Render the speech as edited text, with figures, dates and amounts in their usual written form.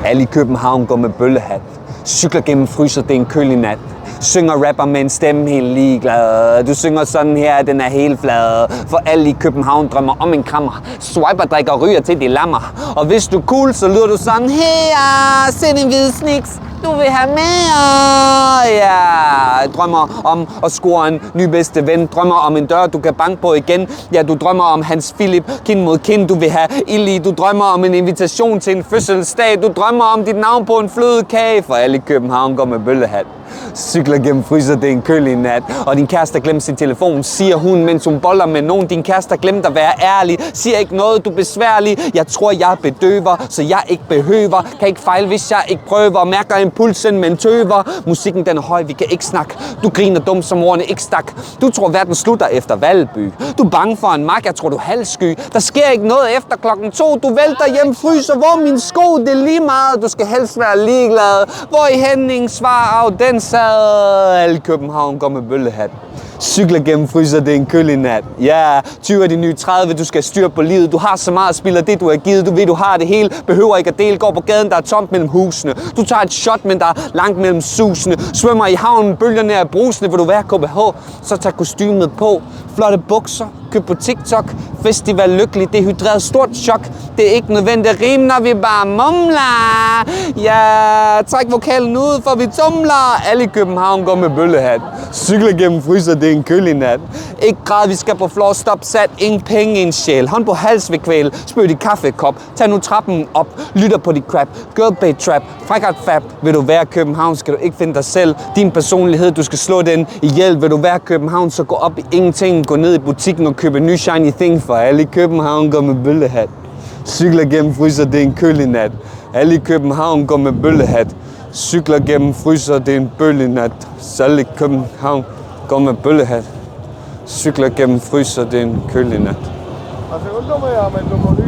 Alle i København går med bøllehat. Cykler gennem fryser, det er en kølig nat. Synger rapper med en stemme helt ligeglad. Du synger sådan her, den er helt flad. For alle i København drømmer om en krammer. Swiper, drikker og ryger til de lammer. Og hvis du er cool, så lyder du sådan her. Send en hvid sniks, du vil have mere. Ja, drømmer om at score en ny bedste ven. Drømmer om en dør, du kan banke på igen. Ja, du drømmer om Hans Philip, kind mod kind, du vil have ild i. Du drømmer om en invitation til en fødselsdag. Du drømmer om dit navn på en flødekage. For alle i København går med bøllehat. Cykler gennem fryser, det er en kølig nat. Og din kæreste har glemt sin telefon, siger hun, mens hun boller med nogen. Din kæreste har glemt at være ærlig, siger ikke noget, du er besværlig. Jeg tror, jeg bedøver, så jeg ikke behøver. Kan ikke fejle, hvis jeg ikke prøver. Mærker impulsen, men tøver. Musikken den er høj, vi kan ikke snakke. Du griner dumt, som ordene ikke stak. Du tror, verden slutter efter Valby. Du er bange for en mark, jeg tror, du er halvsky. Der sker ikke noget efter 2:00. Du vælter hjem, fryser, hvor min sko, det er lige meget. Du skal helst være ligeglad. Hvor i Henning svar af den sad. Alle i København går med bøllehat. Cykler gennem fryser, det er en kølig nat. Ja, 20 er de nye 30, du skal styre på livet. Du har så meget spil af det, du har givet. Du ved, du har det hele, behøver ikke at dele. Går på gaden, der er tomt mellem husene. Du tager et shot, men der er langt mellem susene. Svømmer i havnen, bølgerne er brusende. Vil du være KBH, så tag kostymet på. Flotte bukser, køb på TikTok. Festival lykkelig, dehydreret, stort chok. Det er ikke nødvendigt at rime, når vi bare mumler. Ja, træk vokalen ud, for vi tumler. Alle i København går med bøllehat. Cykler gennem fryser, det er en kølig nat. Ikke græd, vi skal på floor, stop, sat. Ingen penge, en sjæl. Hånd på hals ved kvæl. Spøg dit kaffekop. Tag nu trappen op. Lytter på dit crap. Girl bait trap. Frækkert fab. Vil du være København, skal du ikke finde dig selv. Din personlighed, du skal slå den ihjel. Vil du være København, så gå op i ingenting. Gå ned i butikken og købe en ny shiny thing. For alle i København går med bøllehat. Cykler gennem fryser, det er en kølig nat. Alle i København går med bøllehat. Cykler gennem fryser, det er en bøllig nat. Så alle i København går med bøllehat. Cykler gennem fryser, det er en kølig nat. Hace un número, me lo morí.